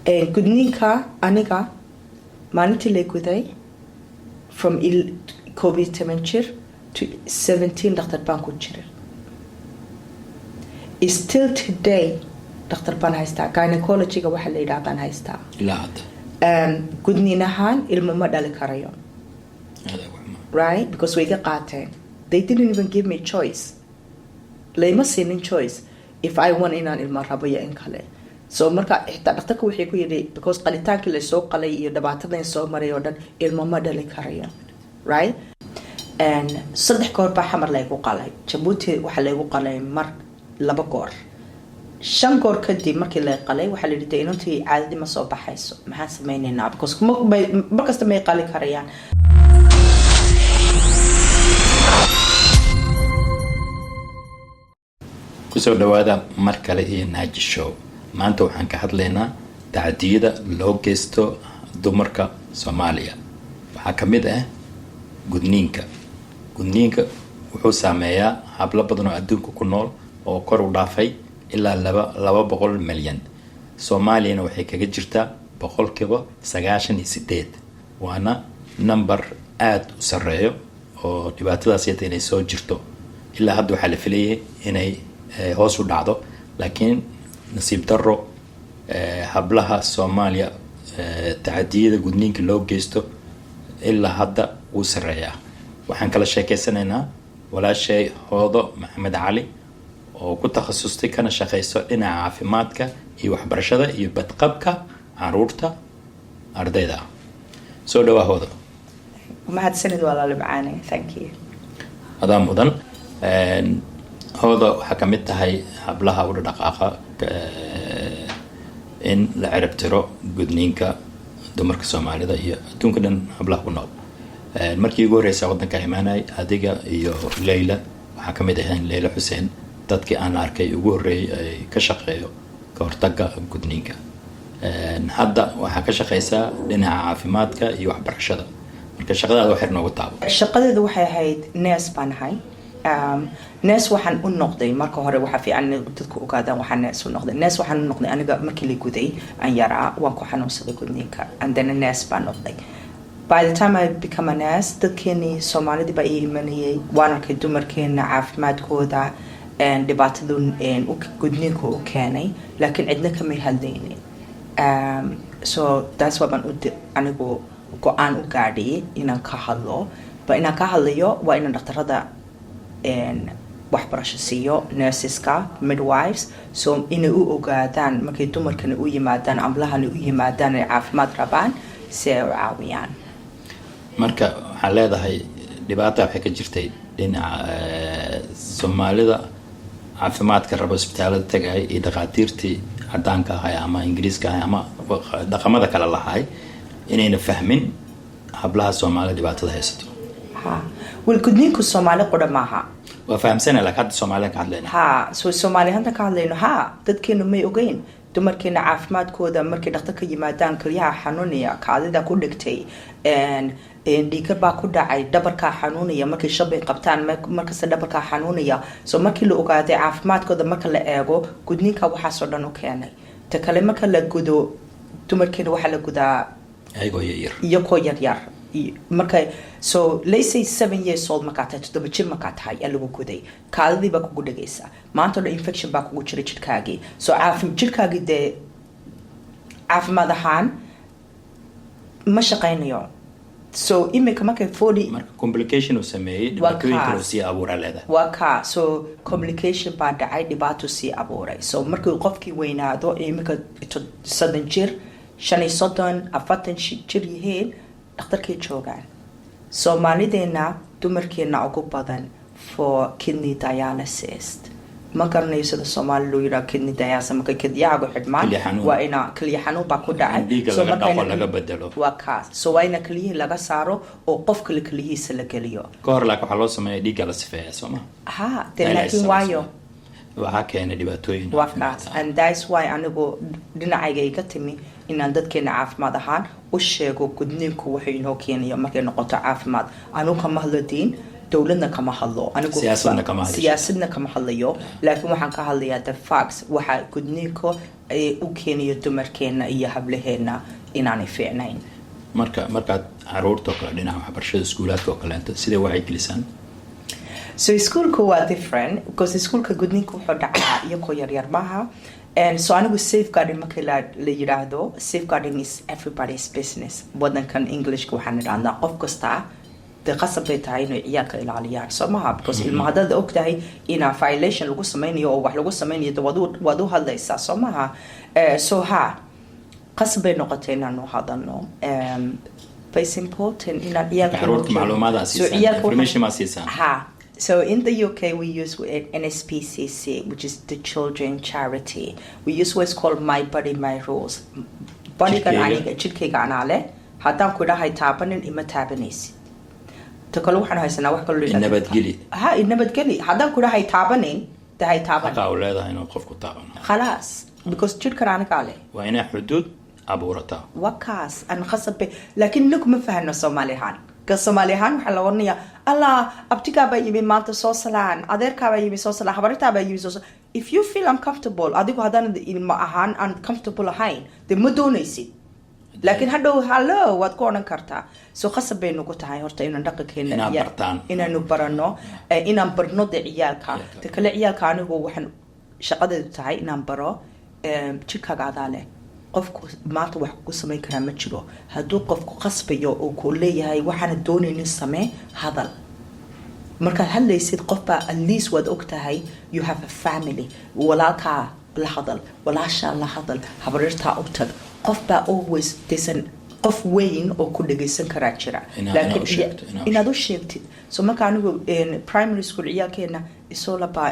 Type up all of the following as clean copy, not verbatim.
gudniinka aniga maalintii la guday from 12 jir to 17 dhakhtar baan ku jiray. Still today dhakhtar baan haystaa, gynecology-ga waxa la yidhaha baan haystaa ilaa hadda. Gudniin ahaan ilmo ma dhali karayo, right? Because way ga qaateen. They didn't even give me choice. Layma siinin choice if I want inaan ilmo rabo iyo in kale. So marka xitaa dhakhtarka waxay ku yidhi because qalitaankii la soo qalay iyo dhibaatadan soo maray oo dhan ilmo ma dhali karayo, right? And 3 goor baa xamar laygu qalay. Jabuuti waxa laygu qalay mar 2 goor. 5 goor kadib markii la qalay waxa la yidhi inantii caadadii ma soo baxayso. Maxaan samaynaynaa? Because markasta may qali karayaan. kusoo dhawaada mar kale iyo Naaji Show. maanta waxaan ka hadlaynaa tacadiyada loo geysto dumarka Soomaaliya. waxaa ka mid ah gudniinka wuxuu saameeyaa hablo badan oo adduunka ku nool oo kor u dhaafay ilaa 200 milyan. Soomaaliyana waxay kaga jirtaa 98%. waana number aad u sareeyo oo dhibaatadaas yada inay soo jirto. ilaa hadda waxaa la filayay inay hoos u dhacdo, laakiin nasiib daro hablaha Soomaaliya tacadiyada gudniinka loo geysto ilaa hadda wuu sareeyaa. waxaan kala sheekeysanaynaa walaashay Hoodo Maxamed Cali oo ku takhasustay kana shaqeyso dhinaca caafimaadka iyo waxbarashada iyo badqabka caruurta ardayda. soo dhawaa Hoodo. mahadsanid walaal macaane. Thank you. adaa mudan. Hoodo waxaa ka mid tahay hablaha u dhaqaaqa in la cirib tiro gudniinka dumarka Soomaalida iyo adduunka dhan hablaha ku nool. markii ugu horeysay wadanka imaanay adiga iyo Leila waxaa ka mid ahayn Leila Xuseen dadkii aan arkay ugu horeeyay ay ka shaqeeyo ka hortagga gudniinka. hadda waxaa ka shaqeysaa dhinaca caafimaadka iyo waxbarashada. marka shaqadaada waxay noogu taabo. shaqadeedu waxay ahayd nurse baan ahay. nurse waxaan u noqday marka hore waxa fiican dadku ogaadaan waxaan nurse u noqday. nurse waxaan u noqday aniga markii la guday aan yaraa waan ku xanuunsaday gudniinka and then nurse baan noqday. By the time I become a nurse, dadkeeni Soomaalida baa iimanayay waan arkay dumarkeena caafimaadkooda dhibaatadu gudniinku u keenay, laakiin cidna kama hadlaynin. So that's why anigu go-aan u gaadhay inaan ka hadlo. inaan ka hadlayo waa inaan dhakhtarada waxbarasho siiyo, nurseska, midwives, so inay u ogaadaan markay dumarkana u yimaadaan amlahana u yimaadaan ay caafimaad rabaan si ay u caawiyaan. marka waxaa leedahay dhibaata waxay ka jirtay dhinaca Soomaalida caafimaadka rabo isbitaalada tagay iyo dhaqaatiirtii cadaanka ahay ama Ingiriiska ahay ama dhaqamada kala lahay inayna fahmin hablaha Soomaalida dhibaatada haysato. wal gudniinku Soomaali qoda maaha. waa fahamsanaa laakiin hadda Soomaaliya ka hadlayna. so Soomaaliya hadda ka hadlayno dadkeenu may ogeyn dumarkeena caafimaadkooda markay dhakhtarka yimaadaan kaliyaha xanuunaya, kaadida ku dhigtay, dhiigga baa ku dhacay, dhabarka xanuunaya, markay shabay qabtaan markasta dhabarka xanuunaya. so markii la ogaaday caafimaadkooda marka la eego gudniinka waxaas oo dhan u keenay. ta kale marka la gudo dumarkeena waxa la gudaa iyagoo yaryar marka so let's say 7 years old markaa tahay 7 jir markaa tahay ayaa lagu guday, kaadidii baa kugu dhagaysa, maanta oo dhan infection baa kugu jira jirkaagii. so jirkaagii dee caafimaad ahaan ma shaqaynayo. so imika markay 40 marka complication uu sameeyay dhibaatooyinka uu sii abuuray leedahay. waa ka so complication baa dhacay, dhibaato sii abuuray. so markii qofkii weynaado imika 7 jir 35 40 jir yihiin dhakhtarkay joogaan. Soomaalideena dumarkeena ugu badan for kidney dialysis. ma garanayo sida Soomaali loo yiraahdo kidney dialysis marka kelyahaagu xidhmaan waa ina kelya xanuun baa ku dhacay. so marka laga bedelo waa kaas. so waa ina kelyihii laga saaro oo qof kale kelyihiisa la geliyo. ka hor laakiin waxaa loo sameeyaa dhiigga la sifeeyaa Sooma. laakiin waayo waxaa keenay dhibaatooyin. waa kaas. and that's why anigu dhinacayga iga timi inaan dadkeena caafimaad ahaan u sheego gudniinku wuxuu inoo keenayo markay noqoto caafimaad. anu kama hadladin dowladna kama hadlo anigu siyaasadna kama hadlayo laakiin waxaan ka hadlayaa the facts waxa gudniinka ay u keenayo dumarkeena iyo hablaheena inaanay fiicnayn markaad caruurta kale dhinaca waxbarashada iskuulaadka oo kaleeto sidee waxay gelisaan so schoolku waa different because schoolka gudniinka wuxuu dhacaa iyagoo yaryar maaha and so anigu safeguarding marka la yiraahdo safeguarding is everybody's business wadankan englishka waxaan idhahnaa qof kasta de qasab bay tahay inay ciyaalka ilaaliyaan soo maha because ilma haddaad og tahay inaa violation lagu sameynayo oo wax lagu sameynayo waad u hadlaysaa soo maha so qasab bay noqotay inaanu hadalno but it's important inaan ciyaalka macluumaad siisaan information ma siisaan So in the UK we use NSPCC, which is the Children Charity. We use what's called My Body My Rules. Body kan aniga jidkayga anale haddaan ku dhahay taabanin ima taabanaysi ta kale waxaan haysanaa wax kale nabadgeli haddaan ku dhahay taabanin tahay taaban xaqa u leedahay inuu qofku taabano khalaas because jidkan aniga ale waa inay xuduud abuurata wakaas an khasabe laakiin ninku ma fahno Soomaalihan كصوماليهان وحلا ورنيا الله أبتكا بيجي مانت صوصلان أديركا بيجي صوصلا خبرتها بيجي صوص if you feel uncomfortable أديكو هذا إن ما أهان uncomfortable هاين ده مدونيسي لكن هذا هلا واتكون كرتا سو خاصة بينو كتاعي هرتا إن ندقق هنا إن نبرنو إن نبرنو ده عيالك تكل عيالك أنا هو وحن شقدة تاعي إن نبرو تشيكا قاعدة qofku maanta wax ku sameyn kara ma jiro haduu qofku qasbayo oo ku leeyahay waxaan doonaynin samee hadal marka hadlaysid qofba at least wad ogtahay you have a family walaalka la hadal walaasha la hadal habarirta u tag qofba always desan qof weyn oo ku dhageysan kara jira laakiin inaad u sheegtid so marka anigu in primary school ciyaalkeena isoo laba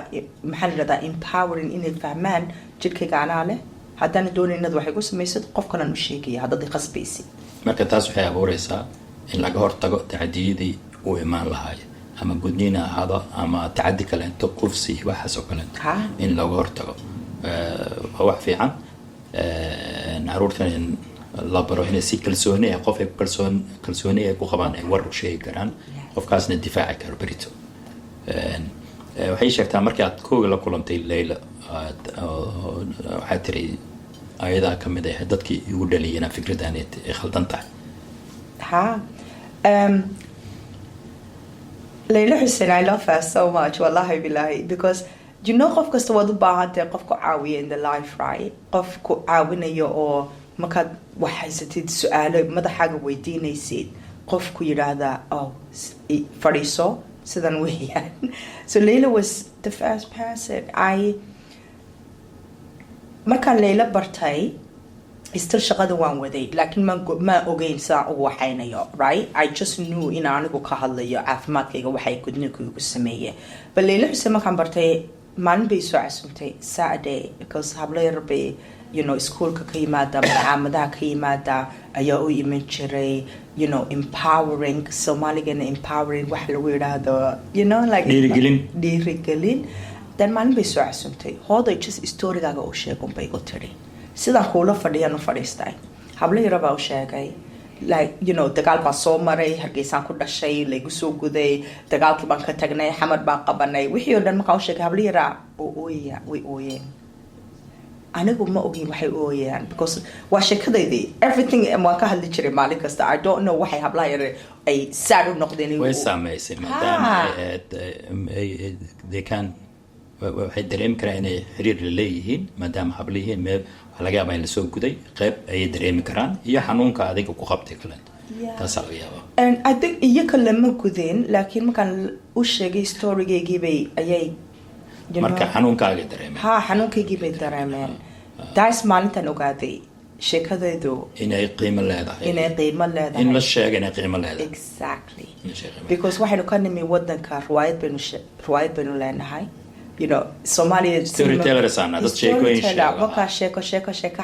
maxal rada empowering inay fahmaan jidkayga anaale haddana doonaynaad waxay ku sameysad qof kale u sheegaya hadda qasbaysi marka taas waxay abuureysaa in laga hortago tacadiyadii uu imaan lahaay ama gudniin ahaado ama tacadi kale inta qofsi waxaas oo kale in laga hortago wax fiican caruurtan la baro inay si kalsooni ah qof ay kalsooni ay ku qabaan ay war u sheegi karaan qofkaasna difaaci karo berito waxay sheegtaa markii aad kooga la kulantay Layla waxaa tiri ayadaa ka mid ah dadkii igu dhaliyeen fikradaaneed ee khaldan tahay Layla Hussein I love her so much wallahi billahi because you know qof kasta wad u baahan tahay qof ku caawiyo in the life right qof ku caawinayo oo markaad wax haysatid su'aalo madaxaaga weydiinaysid qof ku yiraahdaa oh fariiso sidan weeyaan so Layla was the first person markaan Layla bartay still shaqada waan waday laakiin ma ogeyn saa ugu waxaynayo right I just knew in anigu ka hadlayo caafimaadkayga waxay gudniinku igu sameeyay bal Layla Hussein markaan bartay maalin bay soo casuumtay Saturday because hablo yar bay you know schoolka ka yimaada macaamadaha ka yimaada ayaa u iman jiray you know empowering Somaligana empowering wax lagu yiraahdo you know like dhiirigelin dan maalin bay soo casuumtay hooday just storygaaga u sheegun bay u tiri sidaan kuula fadhiyaan u fadhiistay hablo yar baa u sheegay like you know dagaal baan soo maray hargeysaan ku dhashay laygu soo guday dagaalkii baan ka tagnay xamar baan qabanay wixii oo dhan markaan u sheegay hablo yara way ooyeen anigu ma ogin waxay ooyaan because waa sheekadaydii everything waan ka hadli jiray maalin kasta I don't know waxay hablaha yar ay saar u noqdeen way saameysay maadaama they can waxay dareemi karaan inay xiriir la leeyihiin maadaama hablihiin meel waxa laga yaabaa in lasoo guday qayb ayay dareemi karaan iyo xanuunka adiga ku qabtay kale taasaa laga yaabaa and I think iyaga lama gudeen laakiin markaan u sheegay storygaygii bay ayay marka xanuunkaaga dareemeen xanuunkaygii bay dareemeen taas maalintan ogaaday sheekadaydu inay qiimo leedahay in la sheego inay qiimo leedahay exactly because waxaynu ka nimi wadanka riwaayad baynu leenahay you know Somalia storytellers ana dad sheeko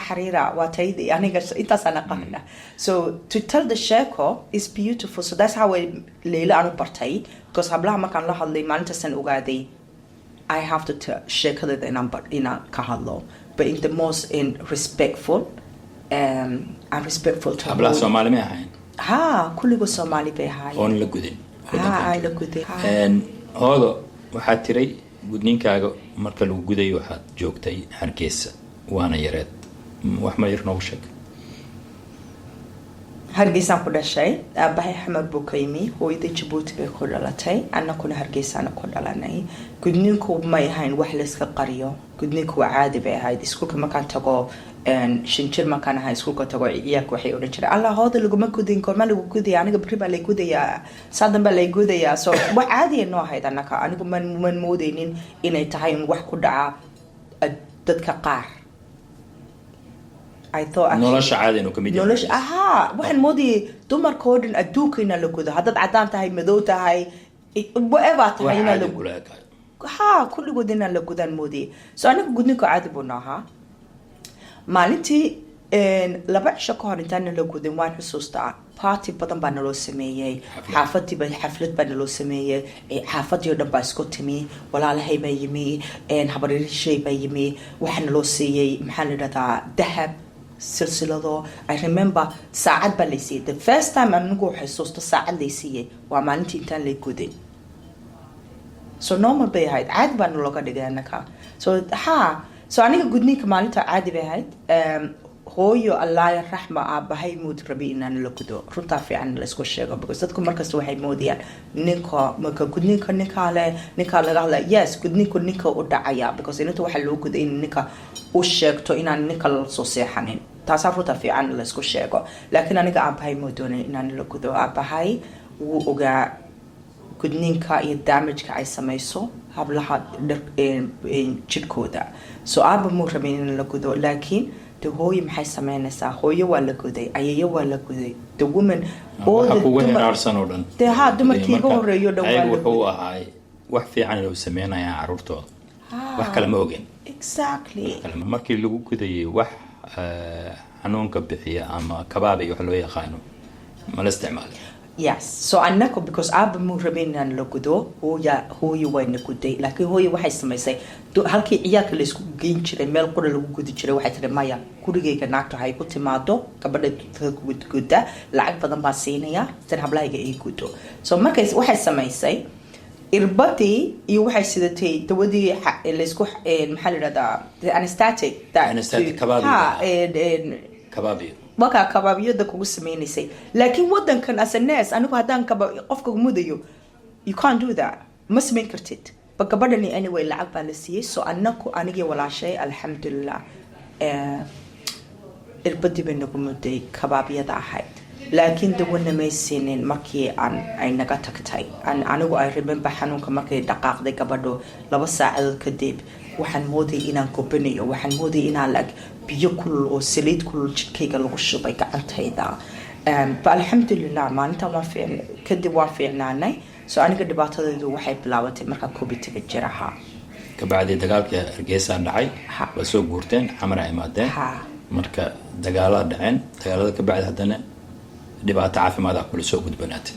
xariira waa taydi aniga intaas ana qana so to tell the sheeko is beautiful so that's how Layla anu bartay because hablaha markaan la hadlay maalintasan ogaaday I have to sheekada in ka hadlo but in the most in respectful and respectful to hablaha Soomaali ma ahayn kulligood Soomaali bay ahaayeen oon la gudin ay la guday hoodo waxaad tiray gudniinkaaga marka lagu guday waxaad joogtay Hargeysa waana yareed wax ma yar noogu sheeg Hargeysaan ku dhashay aabahay xamar buu ka yimi hooyaday Djibouti bay ku dhalatay annaguna Hargeysaan ku dhalanay gudniinku ma ahayn wax la iska qariyo gudniinku waa caadi bay ahayd iskuulka markaan tago shinjir markaan ahay iskuulka tago iyaga waxay oran jireen Allah hooda laguma gudin korma lagu gudaya aniga bari baa la gudaya saadan baa la gudaya so wax caadi noo ahayd annaka anigu man moodeynin inay tahay wax ku dhaca dadka qaar nolosha caadi inuu kamid yahay nolosha waxaan moodiyay dumarkoodan adduunkeena la gudo haddaad cadaan tahay madow tahay whatever tahay inaa la gudo kulligood inaa la gudaan moodiyay so aniga gudniinka caadi buu ahaa maalintii 2 cisho ka hor intaan la gudin waan xusuustaa party badan baa naloo sameeyay xaflad baa naloo sameeyay xaafadii oo dhan baa isku timi walaalahay baa yimi habaryashay baa yimi waxaa naloo siiyay maxaa la yidhahdaa dahab silsilado I remember saacad baa la siiyay the first time anigu xusuusto saacad la siiyay waa maalintii intaan la gudin so normal bay ahayd caadi baa nalooga dhigay annaka so aniga gudniinka maalinta caadi bay ahayd hooyo Allah raxma aabahay mood rabi inaan la gudo runta fiican la isku sheego because dadku markasta waxay moodiyaan ninka marka gudniinka ninka laga hadla yes gudniinku ninka u dhacaya because inta waxa loo guday in ninka u sheegto inaan ninka la soo seexanin taas runta fiican la isku sheego laakiin aniga aabahay moodona inaan la gudo aabahay wuu ogaa gudniinka iyo damage-ka ay samayso hablaha jidhkooda so aaba muu rabin in la gudo laakiin the hooyo maxay sameynaysaa hooyo waa la guday ayayo waa la guday the woman all the dumarsan oo dhan dumarkii ugu horeeyo dhan waa wuxuu ahaa wax fiican inuu sameeynaya carruurtooda wax kale ma ogeen exactly markii lagu gudayay wax xanuunka bixiya ama kabaab iyo wax loo yaqaano ma la isticmaalay yes so annako because aaba muu rabin inaan la gudo hooyo wayna guday laakiin hooyo waxay samaysay halkii ciyaalka la isku geyn jiray meel qura lagu gudi jiray waxay tiri maya gurigeyga naagta hay ku timaado gabadha guda lacag badan baa siinaya tan hablahayga ay gudo so markays waxay samaysay irbadii iyo waxay sidatay dawadii la isku maxaa la yiraahdaa anesthetic kababi waka kabaabiyada kugu sameeynayay laakiin wadankan as a nurse anigu hadaan qofka mudayo you can't do that ma sameyn kartid gabadhani anyway lacag baa la siiyay so anigi walaashay alxamdulillah irbadii bay nagu muday kabaabiyada ahayd laakiin dawana may siinin markii ay naga tagtay anigu ay remember xanuunka markay dhaqaaqday gabadho 2 saacadood kadib waxaan mooday inaan gobanayo waxaan mooday inaan lag biyo kulul oo saliid kulul jidhkayga lagu shubay gacantayda alxamdulillah maalinta kadib waan fiicnaanay so aniga dhibaatadeedu waxay bilaabatay marka COVID-ga jiraha kabacdi dagaalka Hargeysa dhacay waa soo guurteen xamar ay maadeen marka dagaalada dhaceen dagaalada kabacdi hadana dhibaato caafimaad kula soo gudbanaatay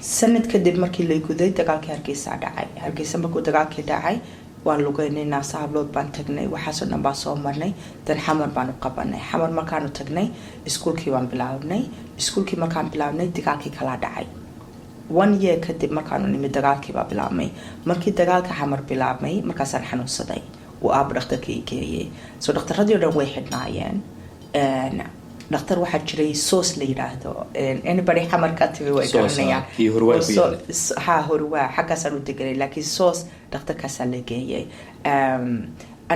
sanad kadib markii la guday dagaalka Hargeysa dhacay Hargeysa markuu dagaalka dhacay waan lugeynaa sahablood baan tagnay waxa soo dhan baa soo marnay dan xamar baan u qabanay xamar markaan tagnay iskuulkii waan bilaabnay iskuulkii markaan bilaabnay dagaalkii kala dhacay 1 year kadib markaan nimid dagaalkii baa bilaabmay markii dagaalka xamar bilaabmay markaasaan xanuunsaday oo aab dhakhtarkii geeyay soo dhakhtaradii dhan way xidhnaayeen dhakhtar waxa jiray soos la yiraahdo anybody xamar ka timi way garanayaan horwa xaqasan u degalay laakiin soos dhakhtarkaas la geeyay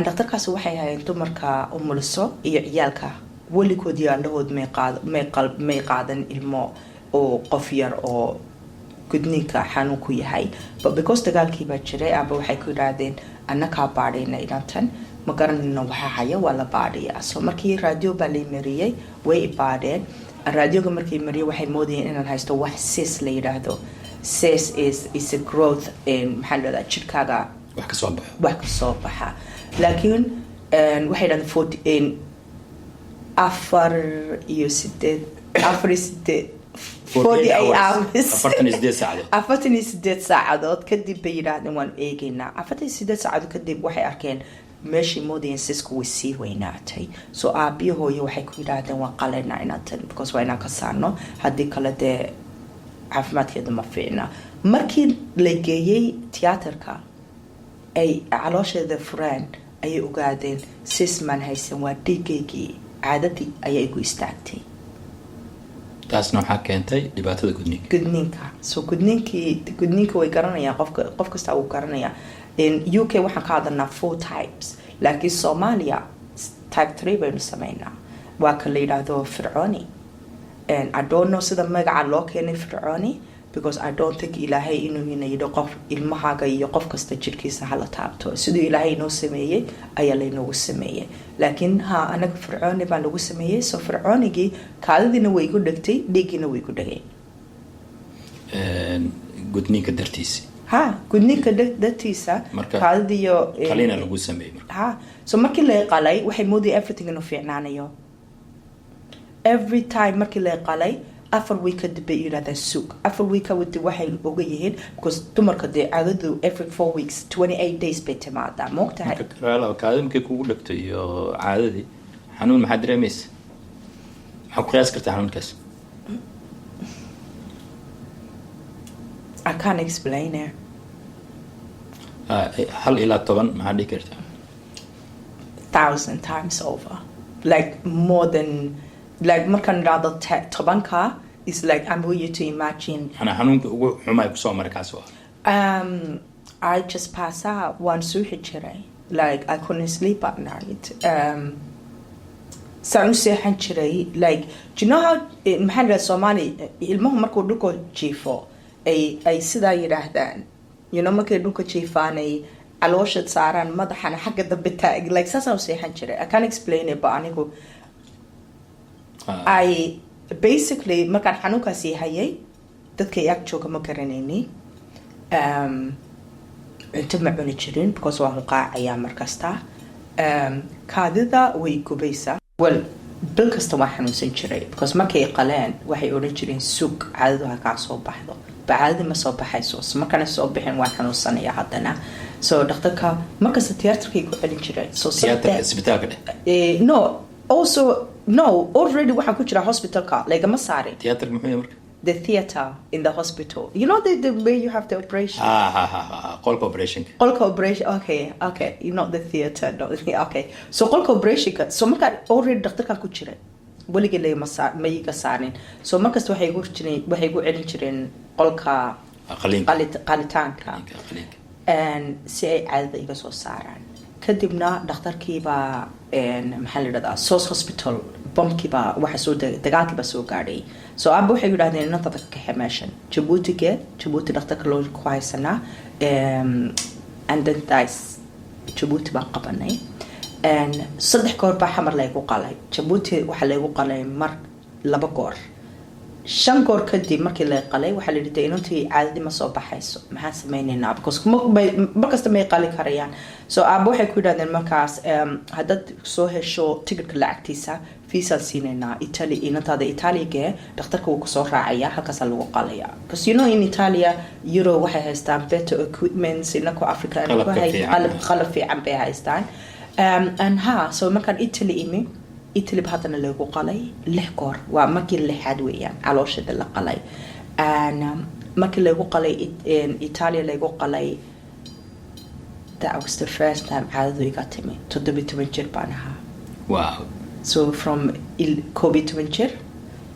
dhakhtarkaas waxay hayeen dumarka umulso iyo ciyaalka waligood yaalahood may qaadan ilmo oo qof yar oo gudniinka xanuun ku yahay but because dagaalkii baa jiray aba waxay ku yiraahdeen annaka baadhayna inantan ma garanayno waxa haya waa la baadhiyaa so markii radio baa la mariyay way baadheen radioga markii mariyay waxay moodayeen inaan haysto wax cis la yiraahdo cis is a growth in maxaa la jidhkaaga wax ka soo baxa laakiin waxay yiraahdeen 48 saacadood kadib bay yiraahdeen waan eegaynaa 48 saacadood kadib waxay arkeen meeshii moodayeen sisku way sii weynaatay so aabiyahooyo waxay ku yiraahdeen waan qaleynaa inaan because waa inaan ka saarno haddii kale dee caafimaadkeeda ma fiicna markii la geeyey tiyaatarka ay caloosheeda fureen ayay ogaadeen sisman haysan waa dhiigaygii caadadii ayay igu istaagtay taasna waxaa keentay dhibaatada gudniinka so gudniinka way garanayaan qof kasta uu garanaya UK waxaan ka hadalnaa 4 types laakiin Soomaaliya type 3 baynu sameynaa waa ka la yidhaahdo fircooni and I don't know sida magaca loo keenay fircooni because I don't think ilaahay inuu yidho qof ilmahaaga iyo qof kasta jirkiisa hala taabto sidoo ilaahay inoo sameeyay ayaa laynoogu sameeyay laakiin anaga fircooni baan lagu sameeyay so fircoonigii kaadidina way ku dhagtay dhiigina way ku dhagay gudniinka dartiisa gudniinka dartiisa kaadidiyo qalina lagu sameeyay so markii la qalay waxay moodayeen everything inuu fiicnaanayo every time markii la qalay 4 week kadib bay yiraahdaan suuq 4 week kadib waxay uga yihiin because dumarka dee caadadu every 4 weeks 28 days bay timaadaa moogtahay kaadimkii kugu dhagtay iyo caadadii xanuun maxaa dareemaysa maxaa ku qiyaas kartaa xanuunkaas I can't explain it hal ilaa 10 maxaa dhihi kartaa 1,000 times over like more than like markaan raado 10ka is like I'm going to imagine xanuunka ugu xumay ku soo maray kaas I just pass out one suuxi jiray like I couldn't sleep at night saan u seexan jiray like do you know how maxaa la Soomaali ilmuhu markuu dhulka jiifo ay sidaa yiraahdaan you know markay dhulka jiifaanay caloosha saaraan madaxana xagga dambe taag like saasaan u seexan jiray I can't explain it but anigu I basically markaan xanuunkaasi hayay dadka ag jooga ma garanayni inta ma cuni jirin because waan huqaacayaa markasta kaadida way gubaysaa well bil kasta waan xanuunsan jiray because markay qaleen waxay odhan jireen suuq caadadu ha kaa soo baxdo bacaadadi ma soo baxayso markana soo bixin waan xanuunsanaya haddana so dhakhtarka markasta tiyaatarkay ku celin jiray isbitaalka no also no already waxaan ku jira hospitalka lagama saarin tiyaatarka muxuu yahay marka the theater in the hospital you know the way you have the operation qolka operation okay you know the theater no okay so qolka operation so marka already dhakhtarka ku jira waligii lagama iga saarin so markasta waxay ku celin jireen qolka qalitaanka and si ay caadada iga soo saaraan kadibna dhakhtarkiibaa maxaa la yidhahdaa SOS hospital bombkiibaa waxa soo dagaalkiibaa soo gaadhay so aba waxay yidhahdeen inanta ka kaxe meeshan Jabuuti dhakhtarka loo ku haysanaa and then dice Jabuuti baan qabanay and 3 goor baa xamar laygu qalay Jabuuti waxa laygu qalay mar 2 goor 5 goor kadib markii la qalay waxa la yidhi inantii caadadii ma soo baxayso maxaan sameeynaa because markasta may qali karayaan so aaba waxay ku yidhahdeen markaas haddaad soo hesho tigidhka lacagtiisa visa siinayna Italy inantaada Italy-ga dhakhtarka wuu kusoo raacaya halkaas lagu qalaya because you know in Italia Euro waxay haystaan better equipment inako Africa qalab fiican bay haystaan and so markaan Italy hadana lagu qalay 6 goor waa markii 6aad weeyaan calooshada la qalay and markii lagu qalay Italy lagu qalay that was the first time caadadu iga timi 17 jir baan ahaa wow so from 17 jir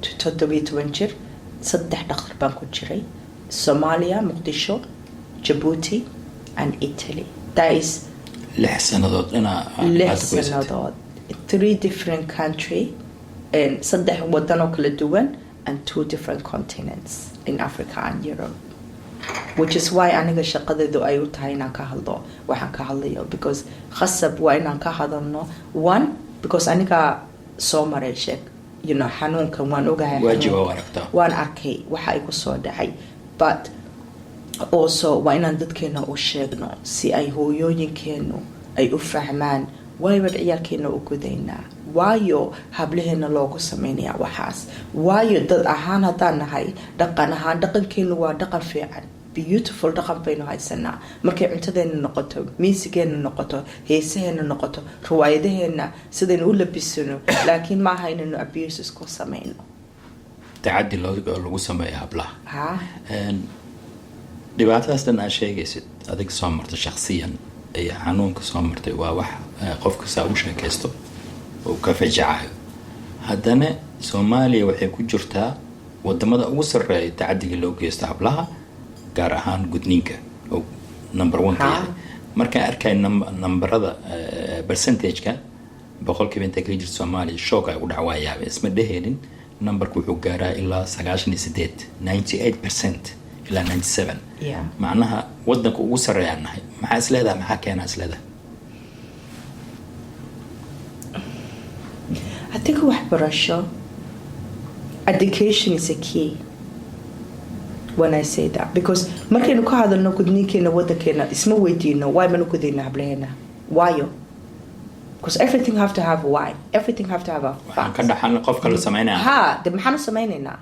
to 17 jir 3 dhakhtar baan ku jiray Somalia Muqdisho Djibouti and Italy that is 6 sanadood 3 different country and 3 wadan oo kala duwan and 2 different continents in Africa and Europe which is why aniga shaqadeedu ay u tahay inaan ka hadlo waxaan ka hadlayo because khasab waa inaan ka hadalno one because aniga soo maray you know xanuunkan waan ogahay waan arkay waxa ay ku soo dhacay but also waa inaan dadkeena u sheegno si ay hooyooyinkeenu ay u fahmaan waayo ciyaalkeena u gudaynaa waayo hablaheena loogu sameynaya waxaas waayo dad ahaan haddaan nahay dhaqan ahaan dhaqankeenu waa dhaqan fiican beautiful dhaqan baynu haysanaa markay cuntadeena noqoto miisigeena noqoto heesaheena noqoto riwaayadaheena sidaynu u labisano laakiin maaha inaynu abuses ku sameyno tacaddi lagu sameeyo hablaha ha dhibaatadaas dhan aad sheegaysid adig soo marta shakhsiyan iyo xanuunka soo martay waa wax qofka saa u sheekaysto oo ka fajacayo haddana Soomaaliya waxay ku jirtaa wadamada ugu sarreeya tacaddiga loo geysto hablaha gaar ahaan gudniinka oo number 1 ka yahay markaan arkay numberada percentage-ka boqolkiiba inta ka jirta Soomaaliya shock ay u dhacwayaa isma dhaheelin numberku wuxuu gaaraa ilaa 98% ilaa 97 macnaha wadanka ugu sarreeya nahay maxaa isleedahay maxaa keenaa isleedahay I think waxbarasho education is a key when I say that because markaynu ka hadalno gudniinkeena wadankeena isma weydiino why manu gudayna hableena why because everything have to have a why everything have to have a fact ka dhaxan qofka la sameeynaa ha de maxaanu sameeynaa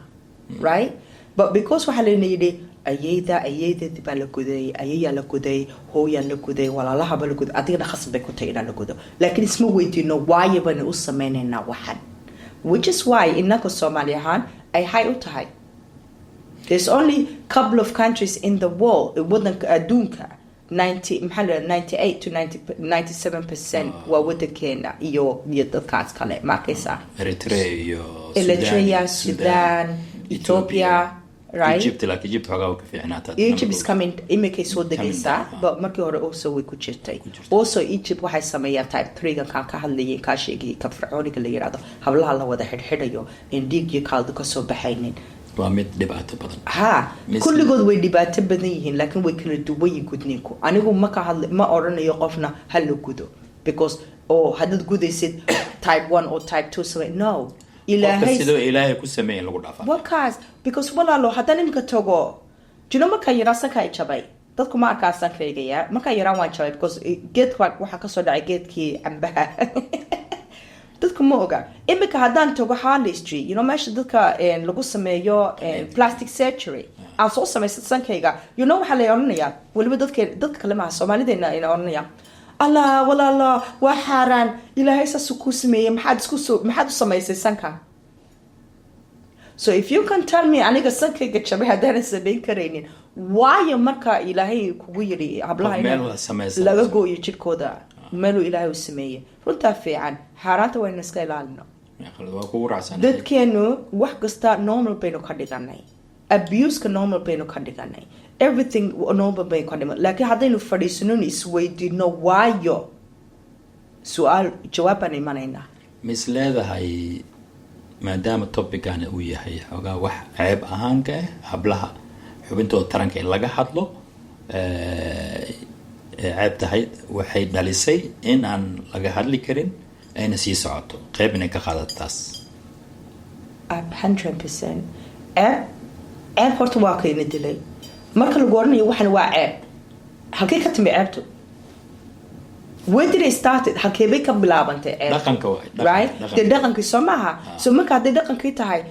right but because waxa la yidhi ayayda baa la guday ayayaa la guday hooyaa la guday walaalaha baa la guday adigna khasab bay ku tahay in la gudo laakiin isma weydiino why baan u sameeynaa waxan which is why inaka Soomaaliyahan ay hay u tahay there's only couple of countries in the world wadanka adduunka 98 to 97% waa wadankeena iyo dadkaas kale markaysa Eritrea Sudan Ethiopia right Egypt xogaa ka fiicnaata Egypt is coming imikay soo degaysa but markii hore also way ku jirtay also Egypt waxay sameeyaan type 3 kan ka hadlayay ka sheegay ka fircooniga la yiraahdo hablaha la wada xidhiidhayo in dhiig iyo kaldo ka soo baxaynin waa mid dhibaato badan ha kulligood way dhibaato badan yihiin laakiin way kala duwan gudniinku anigu ma ka hadlay ma oranayo qofna hal gudo because hadad gudaysid type 1 or type 2 so no ilaahay ku sameeyay lagu dhaafaa wakaas because walaalo hadan imka tago jino marka yarasan ka jabay dadku ma arkaasan kaygaya marka yaraan waan jabay because geedka waxa ka soo dhacay geedkii cambaha dadku ma oga imika hadan tago Harley meesha dadka lagu sameeyo plastic surgery aan soo sameeyay sankayga waxa la oranayaa waliba dadka kale ma Soomaalideena ina oranaya Allah walaalo waa xaraan ilaahay sa ku sameeyay maxaad u sameysay sanka so if you can tell me aniga sankayga jabay hadaan sameyn kareynin why marka ilaahay kugu yiri hablaha laga gooyo jirkooda meel ilaahay u sameeyay runta fiican xaraanta way iska ilaalino waa ku raacsan dadkeenu wax kasta normal baynu ka dhiganay abuse ka normal baynu ka dhiganay everything normal baynu ka dhiganay laakiin hadaynu fadhiisano isweydiino waayo su'aal jawaabana imanayna misleedahay maadaama topic-aan uu yahay xogaa wax ceeb ahaan ka hablaha xubintooda taranka in laga hadlo ceeb tahay waxay dhalisay in aan laga hadli karin ayna sii socoto qayb inay ka qaadataas 100% ceeb horta waa kayna dilay marka lagu oranayo waxan waa ceeb halkay ka timi ceebtu where did it started halkay bay ka bilaabantay ceeb dhaqanka right the dhaqanka Soomaha so marka hadii dhaqankii tahay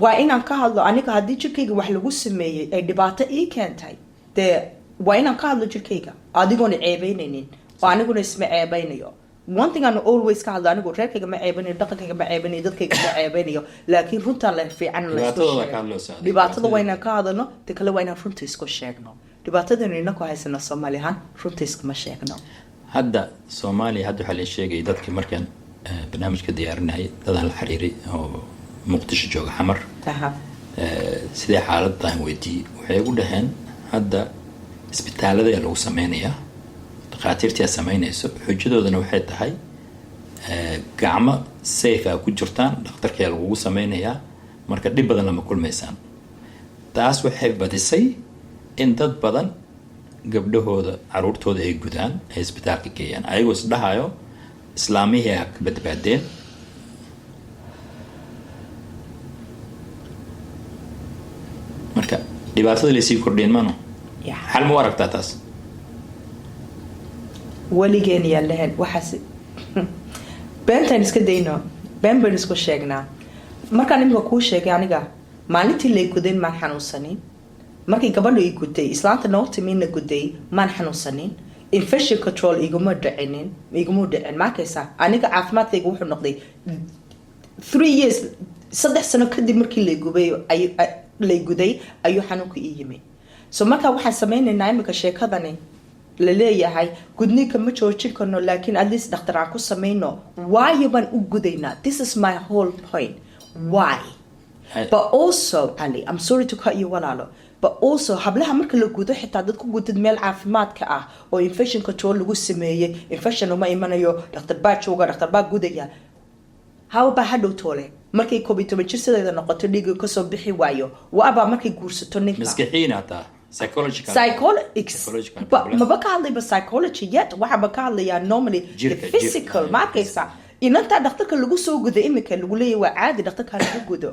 waa inaan ka hadlo aniga hadii jirkayga wax lagu sameeyay ay dhibaato ii keentay waa inaan ka hadlo jirkayga adigoona ceebaynaynin oo aniguna isma ceebaynayo one thing I always ka hadlo anigu reerkayga ma ceebanayo dhaqankayga ma ceebanayo dadkayga ma ceebanayo laakiin runta la fiican la isku sheego dhibaatada waa inaan ka hadalno kale waa inaan runta isku sheegno dhibaatadana inako haysana Soomaalihan runta iskuma sheegno hadda Soomaaliya hadda waxa la sheegay dadkii markaan barnaamijka diyaarinay dadaan la xiriiray oo Muqdisho jooga xamar sidee xaaladdan weydii waxay ugu dhaheen hadda isbitaalada lagu sameeynaya dhaqaatiirta sameeynayso xujadoodana waxay tahay gacmo safe ah ku jirtaan dhakhtarka lagu sameeynaya marka dib badan lama kulmaysan taas waxay badisay in dad badan gabdhahooda caruurtooda ay gudaan ay isbitaalka geeyaan ayagoo isdhahayo islaamihii ay ka badbaadeen marka dhibaatada la sii kordhin mano hal ma aragtaa taas waligeen yaa lahayn waxaas beentaan iska dayno been baan isku sheegnaa markaan imika kuu sheegay aniga maalintii lay gudayn maan xanuunsanin markii gabadha ay guday islaanta noo timina guday maan xanuunsanin infection control iguma dhicin markaysa aniga caafimaadkayga wuxuu noqday 3 years 3 sano kadib markii la guday ayuu xanuunka ii yimi so marka waxaan sameynaynaa imika sheekadani la leeyahay gudniinka ma joojin karno laakiin at least dhakhtar aan ku sameyno why baan u gudaynaa this is my whole point why but also Ali I'm sorry to cut you walaalo but also hablaha marka la gudo xitaa dad ku gudad meel caafimaadka ah oo infection control lagu sameeyay infection uma imanayo dhakhtar baa jooga dhakhtar baa gudaya how ba hadhow toole markay 12 jir sideeda noqoto dhiig ka soo bixi waayo waaba markay guursato ninka maskaxiin ata psychological ma baka hadlay ba psychology yet waxa baka hadlaya normally the physical markaysa inanta dhakhtarka lagu soo gudo imika lagu leeyahay waa caadi dhakhtarka lagu gudo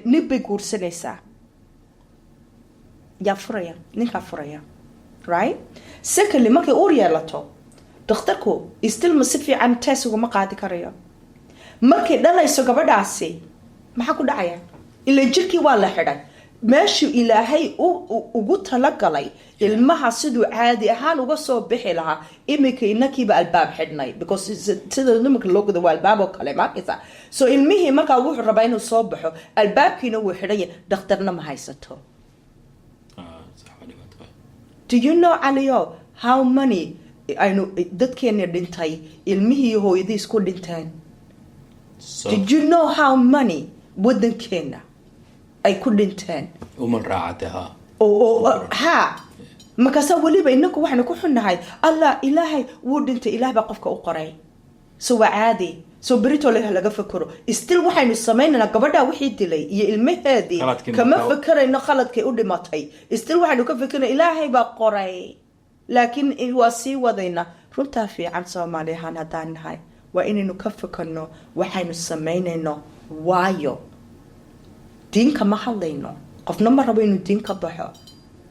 nin bay guursanaysaa yaa furaya ninka furaya right secondly markay uur yeelato dhakhtarku still ma si fiican test uga qaadi karayo markay dhalayso gabadhaasi maxaa ku dhacaya ilaa jirkii waa la xidhay meeshii ilaahay ugu talagalay ilmaha siduu caadi ahaan uga soo bixi lahaa imika inakiiba albaab xidhnay because sida nimanka loo gudo waa albaab oo kale markaysa so ilmihii markaa wuxuu rabaa inuu soo baxo albaabkiina wuu xidhaya dhakhtarna ma haysato do you know Aliyo how many aynu dadkeena dhintay ilmihii hooyadii isku dhinteen did you know how many wadankeena ay ku dhinteen umal raacataha ha makasa waliba inaku waxaan ku xunnahay Allah ilaahay wuu dhintay ilaah baa qofka u qoray so waa caadi so berito laga fakaro still waxaynu sameynaa gabadha wixii dilay iyo ilmaheedii kama fakarayno khaladkay u dhimatay still waxaynu ka fakarnaa ilaahay baa qoray laakiin waa sii wadayna runta fiican Soomaaliyahan hadaan nahay waa inaynu ka fakarno waxaynu sameynayno waayo diinka ma hadlayno qofna ma rabo inuu diin ka baxo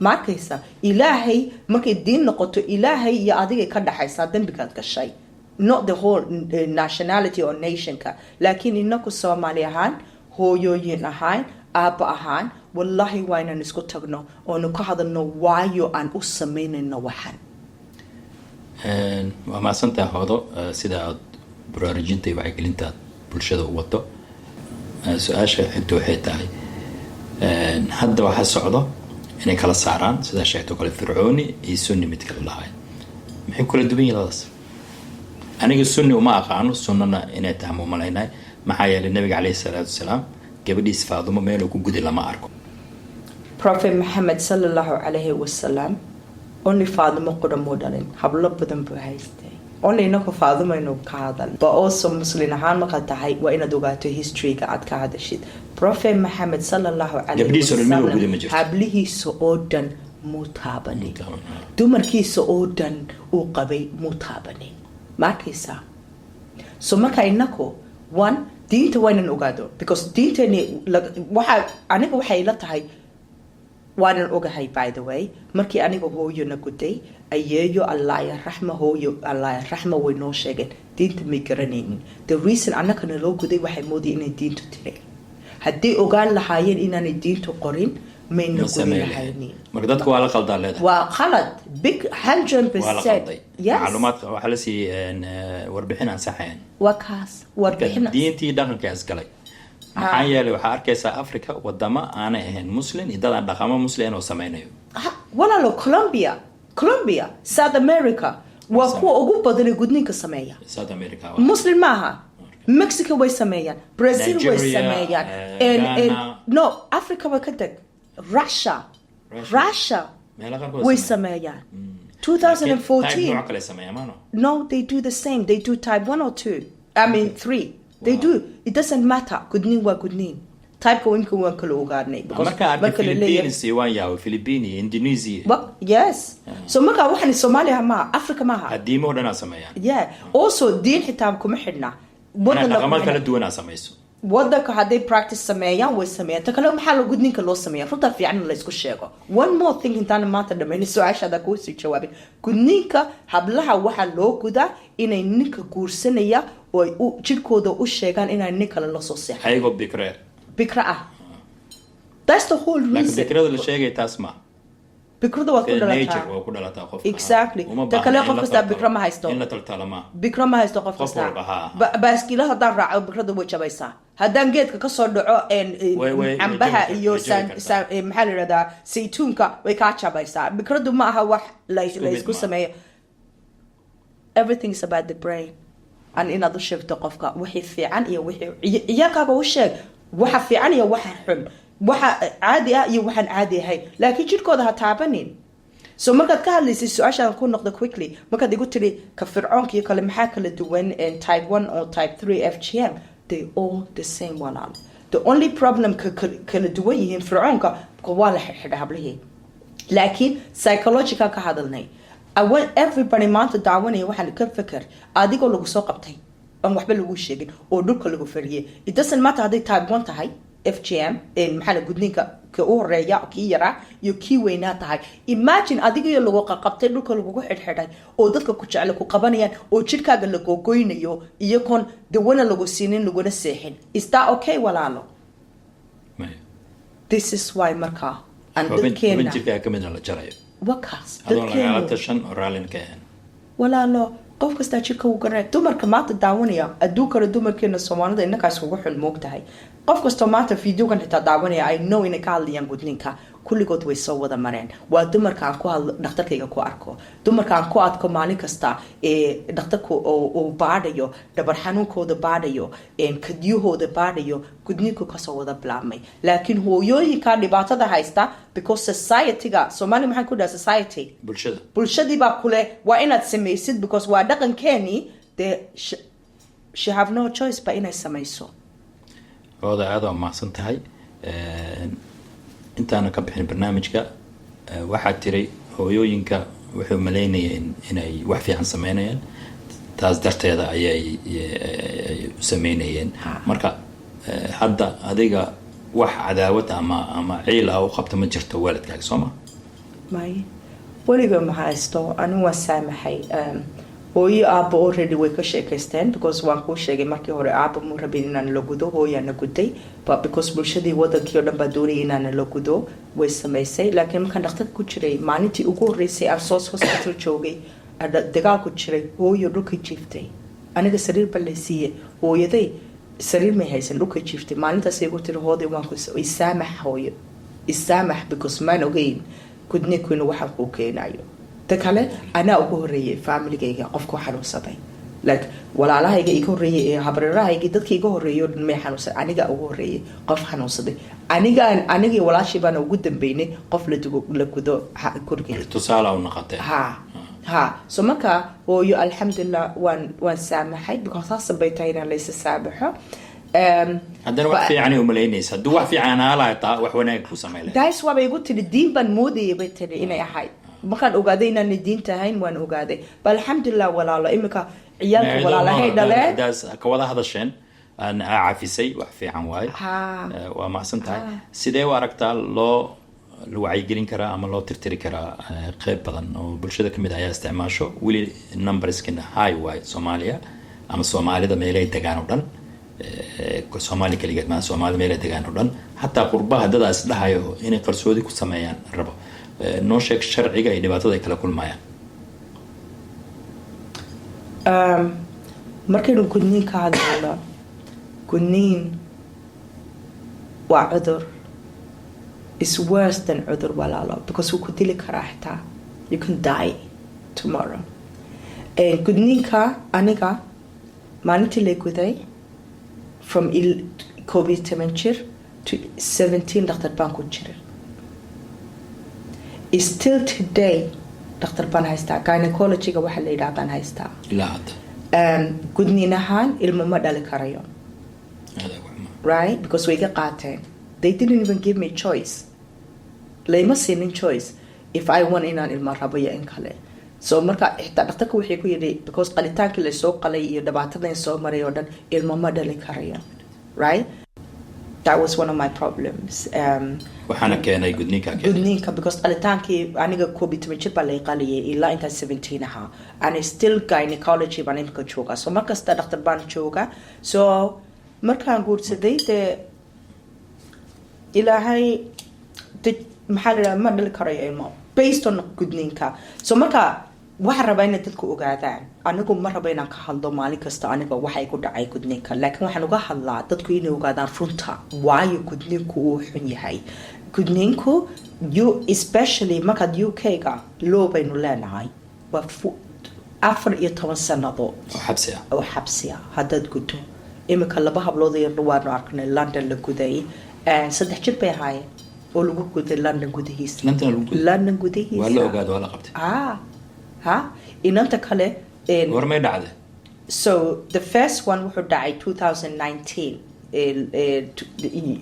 markaysa ilaahay markay diin noqoto ilaahay iyo adiga ka dhaxaysa dambigaad gashay not the whole nationality or nation ka laakiin inaku Soomaali ahaan hooyooyin ahaan aaba ahaan wallahi waa inaan isku tagno oo nu ka hadalno waayo aan u sameynayno waxan waa maasanta hoodo sida baraarujinta iyo wacyigelinta bulshada u wato su-aasha xigta waxay tahay hadda waxa socdo inay kala saaraan sida sheegto kale fircooni iyo sunni mid kala lahayd maxay kula duwan yihiin labadaas aniga sunni uma aqaano sunnana inay tahay ma malaynay maxaa yeelay nabiga calayhi salaatu wasalaam gabadhiis Faadumo meel uu ku guday lama arko Prophet Muhammad sallallahu alayhi wasallam only Faadumo qodamo dhalin hablo badan buu haystay only inako Faadumo inuu ka hadal but also muslim ahaan marka tahay waa inaad ogaato history-ga aad ka hadashid Prophet Muhammad sallallahu alayhi wasallam hablihiisa oo dhan mutaabani dumarkiisa oo dhan uu qabay mutaabani markaysa so marka inako one diinta waa inaan ogaado because diintani waxa aniga waxay ila tahay waanan ogahay by the way markii aniga hooyo na guday ayeeyo Allah ya rahma hooyo Allah ya rahma way noo sheegeen diinta ma garanaynin the reason anaka loo guday waxay moodeen inay diintu tiray haddii ogaan lahaayeen inaanay diintu qorin mayna gudahaynin marka dadku waa la qaldaa leedahay waa qalad big 100% yes macluumaadka waxa la siiyay warbixin aan saxayn waa kaas warbixin diintii dhaqanka asgalay maxaa yeelay waxa arkaysaa Afrika wadamo aan ahayn muslim idada dhaqamo muslim oo sameeyo walaalo Colombia South America waa kuwa ugu badan gudniinka sameeya South America muslim maaha Mexico way sameeyaan Brazil way sameeyaan no Africa way ka tag Russia way sameeyaan 2014 no they do the same they do type 1 or 2 I mean 3 they do it doesn't matter gudniin waa gudniin type ko inka waan kala ogaanay because Philippines iyo Philippines Indonesia yes so marka waxaan Soomaaliya ma Africa ma hadiimo dhanaa sameeyaan also diin xitaa kuma xidna wadana kala duwan sameeyso waddanka haday practice sameeyaan way sameeyaan ta kale maxaa la gudniinka loo sameeyaa runta fiican la isku sheego one more thing intaan maanta dhameeyay su'aashaada ku sii jawaabin gudniinka hablaha waxa loo gudaa inay ninka guursanaya oo jirkooda u sheegaan inay nin kale la soo seexay aygo bikra that's the whole reason bikrada la sheegay tasma bikrada waa ku dhalataa qof exactly ta kale qof kasta bikra ma haysto in la taltalama bikra ma haysto qof kasta baaskiila hadaa raaco bikrada way jabaysaa haddaan geedka kasoo dhaco cambaha iyo maxaa la yidhahdaa saytuunka way kaa jabaysaa fikradu ma aha wax laysku sameeyo everything is about the brain an inaad u sheegto qofka wixii fiican iyo wixii ciyaalkaaga u sheeg waxa fiican iyo waxa xun waxa caadi ah iyo waxaan caadi ahayn laakiin jirkooda ha taabanin so markaad ka hadlaysay su-aashaan ku noqda quickly markaad igu tiri ka fircoonka iyo kale maxaa kala duwan type 1 or type 3 FGM they all the same walaal the only problem kala duwan yihiin fircoonka waa la xidha hablihii laakiin psychological ka hadalnay I want everybody maanta daawanaya waxaan ka fikir adigoo lagu soo qabtay aan waxba lagu sheegin oo dhulka lagu fariyay it doesn't matter haday type 1 tahay FGM maxaa la gudniinka ka u horeeya kii yara iyo kii weynaa tahay imagine adigoo lagu qabtay dhulka lagu xidhxidhay oo dadka ku jecel ku qabanayaan oo jirkaaga la googoynayo iyo kon dawana lagu siinin laguna seexin is that okay walaalo this is why marka and dadkeena jirkaaga kamid la jarayo wakaas dadkeena tashan oralin ka walaalo qof kasta jirka uu garanay dumarka maanta daawanaya adduunka dumarkeena Soomaalida innakaas ugu xun moogtahay qof kasta maanta fiidiyogan xitaa daawanaya I know in ka hadlayaan gudniinka kulligood way soo wada mareen waa dumarka aan ku hadlo dhakhtarkayga ku arko dumarka aan ku adko maalin kasta dhakhtarku oo baadhayo dhabar xanuunkooda baadhayo kadiyahooda baadhayo gudniinku ka soo wada bilaabmay laakiin hooyooyinka dhibaatada haysta because society-ga Soomaali maxaan ku dhahay society bulshadii baa kule waa inaad samaysid because waa dhaqankeeni she have no choice ba inay samayso hooda aad oo mahadsan tahay intaana ka bixin barnaamijka waxaa tiray hooyooyinka wuxuu maleynayeen inay wax fiican sameynayaan taas darteeda ayay u sameynayeen marka hadda adiga wax cadaawad ama ciil ah u qabta ma jirto waalidkaaga soo ma may weliba ma haysto anigu waan saamaxay hooyo aabba already way ka sheekaysteen because waan kuu sheegay markii hore aabba mu rabin inaan la gudo hooyaana guday but because bulshadii wadankii oo dhan baa doonayay inaan la gudo way samaysay laakiin markaan dhakhtarka ku jiray maalintii ugu horreysay aan soos hospital joogay dagaal ku jiray hooyo dhulka jiiftay aniga sariir baa la siiyey hooyaday sariir may haysan dhulka jiiftay maalintaas igu tiri hooday waan ku isaamax hooyo isaamax because maan ogeyn gudniinkuina waxaan kuu keenayo kale ana ugu horeeyay family-gayga qofku xanuunsaday like walaalahayga iga horeeyay ee habrarahayga dadkii iga horeeyo ma xanuunsan aniga ugu horeeyay qof xanuunsaday aniga walaashii baan ugu dambeynay qof la gudo guriga tusaale u noqotay ha so marka hooyo alxamdulillah waan saamaxay because sabay tahay inaan laysa saabaxo haddana wax fiican u maleynaysa hadduu wax fiican aalaata wax wanaag ku sameeyay daas waa bay igu tiri diin baan moodayay bay tiri inay ahayd markaan ogaaday inaan diinta ahayn waan ogaaday bal alxamdulillah walaalo imika ciyaalka walaalahay dhaleen daas ka wada hadasheen aan caafisay wax fiican waay waa macsan tahay sidee u aragtaa loo wacyigelin karaa ama loo tirtiri karaa qayb badan oo bulshada kamid ayaa isticmaasho weli numberskin high way Soomaaliya ama Soomaalida meelay degaan oo dhan Soomaali kaliya ma Soomaalida meelay degaan oo dhan hatta qurbaha dadaas dhahayo inay qarsoodi ku sameeyaan rabo noo sheeg sharciga ay dhibaatada ay kala kulmayaan markaynu gudniin ka hadlayno gudniin waa cudur is worse than cudur walaalo because wuu ku dili karaa xitaa you can die tomorrow gudniinka aniga maalintii la guday from 10 jir to 17 dhakhtar baan ku jiray still today dhakhtar baan haystaa gynecology-ga waxa la yidhahdaan haystaa gudniin ahaan ilmo ma dhali karayo right because way ga qaateen they didn't even give me choice layma siinin choice if I want inaan ilmo rabo iyo in kale so marka xitaa dhakhtarka waxay ku yidhi because qalitaankii la soo qalay iyo dhibaatadan soo maray oo dhan ilmo ma dhali karayo right that was one of my problems waxaana keenay gudniinka because qalitaankii aniga 12 jir baa la qaliyay ilaa inta 17 ahaa and I still gynecology baan inta jooga so markasta dhakhtar baan jooga so markaan guursaday ilaahay maxaa la ma dhali karayo ilmo based on gudniinka so marka waxaan rabaa inay dadku ogaadaan anigu ma rabo inaan ka hadlo maalin kasta aniga waxay ku dhacay gudniinka laakiin waxaan uga hadlaa dadku inay ogaadaan runta waayo gudniinku uu xun yahay gudniinku especially markaad UK-ga loo baynu leenahay waa 14 sannadood oo xabsi ah haddaad gudo imika 2 hablood yar waanu arknay London la guday 3 jir bay ahaayeen oo lagu guday London gudihiisa London gudihiisa waa la ogaado waa la qabtay inanta kale war may dhacday so the first one wuxuu dhacay 2019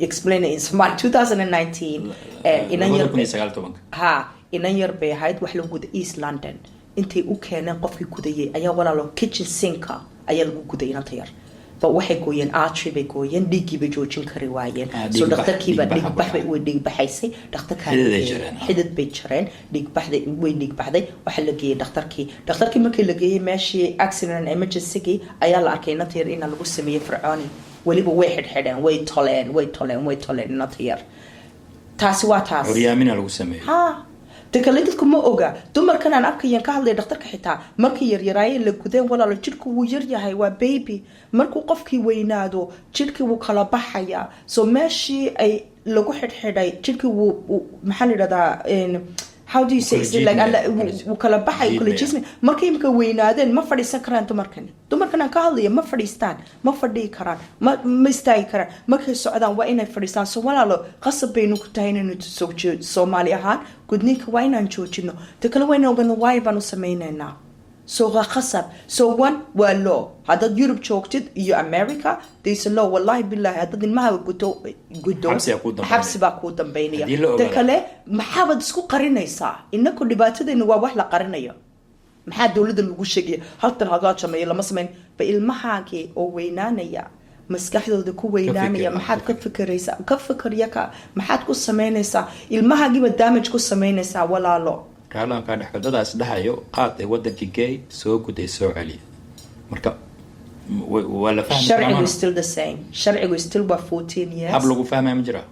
explain it in Somali 2019 inan yar bay ahayd wax lagu guday East London intay u keeneen qofkii gudayay ayaa walaalo kitchen sinka ayaa lagu guday inanta yar ba waxay gooyeen artery bay gooyeen dhiigii bay joojin kari waayeen so dhakhtarkiiba dhiig baxaysay dhakhtarka xidid bay jareen dhiig baxday waxa la geeyay dhakhtarkii markii la geeyay meeshii accident emergency ayaa la arkay inanta yar in lagu sameeyay fircooni waliba way xidhxidheen way toleen inanta yar taasi waa taas horyaamina lagu sameeyay takale dadku ma oga dumarkan aan arkayaan ka hadlay dhakhtarka xitaa markii yaryaraayeen la gudeen walaalo jidhku wuu yar yahay waa baby markuu qofkii weynaado jidhkii wuu kala baxayaa so meeshii ay lagu xidhxidhay jidhkii wuu maxaa la yidhahdaa how do you say like wuu kala baxay collagen markay imika weynaadeen ma fadhiisan karaan dumarkan aan ka hadlaya ma fadhiistaan ma fadhii karaan ma istaagi karaan markay socdaan waa inay fadhiistaan so walaalo qasab baynu ku tahay inaynu Soomaali ahaan gudniinka waa inaan joojino ta kale waa inaan ogaano waay baan u samaynaynaa so qasab so one waa law haddaad Europe joogtid iyo America there's a law wallahi billahi haddaad ilmaha gudo xabsi baa kuu dambeynaya ta kale maxaabad isku qarinaysaa inaku dhibaatadayna waa wax la qarinayo maxaa dawladda lagu sheegaya haltan hadaa jameeyo lama samayn ba ilmahaagii oo weynaanaya maskaxdooda ku weynaanaya maxaad ka fikiraysaa maxaad ku samaynaysaa ilmahaagiiba damage ku samaynaysaa walaalo kaalaan ka dhaxdadaas dhahayo qaad ay wadankii gay soo guday soo celiya marka wala fahmi sharcigu still the same sharcigu still waa 14 years hab lagu fahmaa ma jira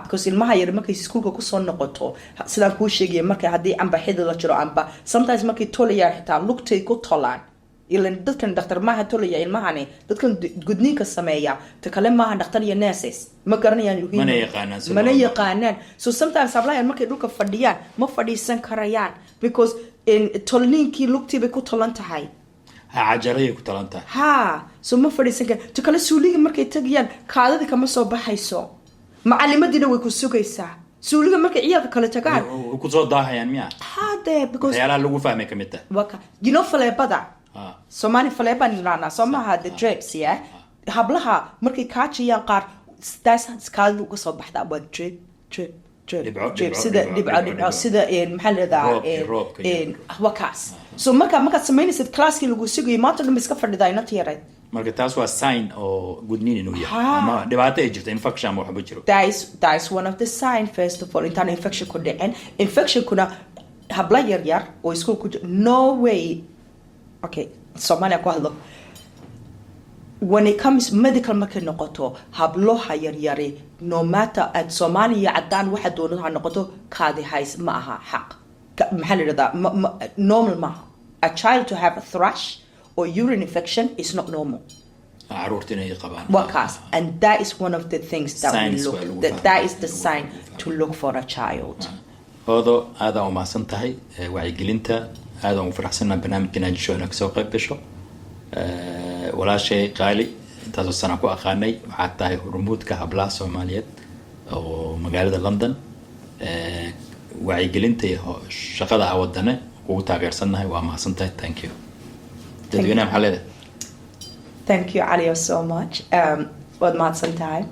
because ilmaha yar markay iskuulka ku soo noqoto sidaan kuu sheegay markay hadii amba xidid la jiro amba sometimes markay tolaya xitaa lugtay ku tolaan ilan dadkan dhakhtar maaha tolaya ilmahani dadkan gudniinka sameeya ta kale maaha dhakhtar iyo nurses ma garanayaan mana yaqaanaan so sometimes ablaha markay dhulka fadhiyaan ma fadhiisan karayaan because in tolniinkii lugtii bay ku tolan tahay cajaray ku tolan tahay so ma fadhiisan karaan ta kale suuliga markay tagayaan kaadada kama soo baxayso macallimadina way ku sugaysaa suuliga markay ciyaalka kale tagaan ku soo daahayaan miya because yala lagu fahmay kamida waka faleebada Somali faleeban nana somaha the drapes hablaha markay kaajiyaan qaar skaadu uga soo baxda waa drip sida dhibco sida maxaa la yiraahdaa wakaas so marka samaynaysid classkii lagu sugay maanta dhan iska fadhidaa inta yaray marka taas waa sign oo gudniin inuu yahay ama dhibaato ay jirto infection ama waxba jiro that is one of the sign first of all intaan infection ku dhicin infection kuna habla yar oo isku ku no way okay Somalia ku hadlo when it comes medical market noqoto habloha yaryari no matter at Somalia cadaan waxa doonada ha noqoto kaadi hays ma aha xaq maxaa la yiraahdaa normal ma a child to have a thrush or urine infection is not normal caruurtina ay qabaan wakaas and that is one of the things that we look that is the sign to look for a child odo aad u maasan tahay wacyigelinta aad u faraxsanaa barnaamijkan aan joogno ka soo qayb gasho walaashay qaali intaas oo sana ku aqaanay waxa tahay hormuudka hablaha Soomaaliyeed oo magaalada London wacyigelinta shaqada wadane ugu taageersanahay waa mahadsantahay thank you dadweynaha maxaa leedahay thank you Ali so much waad mahadsantahay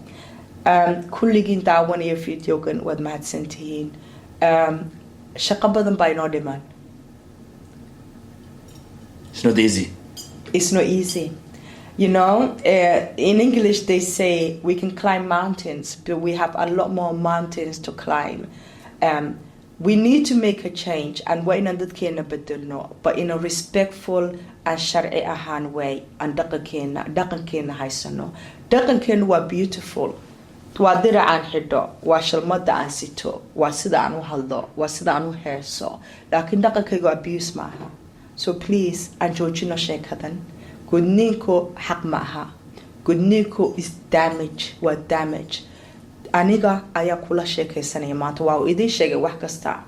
kulligiin daawanaya videogan waad mahadsantihiin shaqo badan baa inoo dhiman it's not easy it's not easy you know in English they say we can climb mountains but we have a lot more mountains to climb we need to make a change and we're in dadkeena bedelno but in a respectful and sharci ahaan way and dhaqankeena haysano dhaqankeena waa beautiful waa diracaan xidho waa shalmada aan sito waa sida aan u hadlo waa sida aan u heeso laakiin dhaqankaygu abuse maaha so please aan joojino sheekadan gudniinku xaq ma aha gudniinku is damage waa damage aniga ayaa kula sheekaysanaya maanta waa idin sheegay wax kasta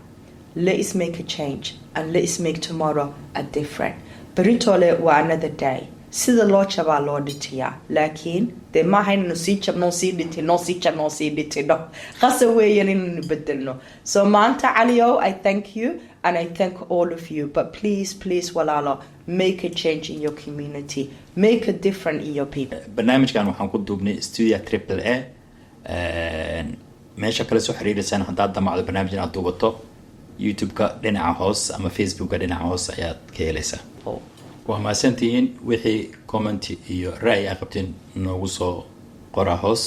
let's make a change and let's make tomorrow a different beritole waa another day sida loo jabaa loo dhitiyaa laakiin dee maaha inaynu sii jabno sii dhitino khasa weeyaan inaynu bedelno so maanta Calio I thank you and I thank all of you but please walaalo make a change in your community make a difference in your people barnaamijkan waxaan ku duubnay studio AAA meesha kale soo xiriiraysan haddaad damacdo barnaamijkan aad duubato YouTube-ka dhinaca hoos ama Facebook-ka dhinaca hoos ayaad ka helaysaa waa mahadsantihiin wixii comment iyo ra'yi aad qabteen noogu soo qora hoos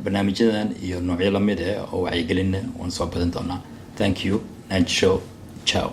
barnaamijyadan iyo noocyo lamid ah oo wacyigelin waan soo badan doonaa thank you and show ciao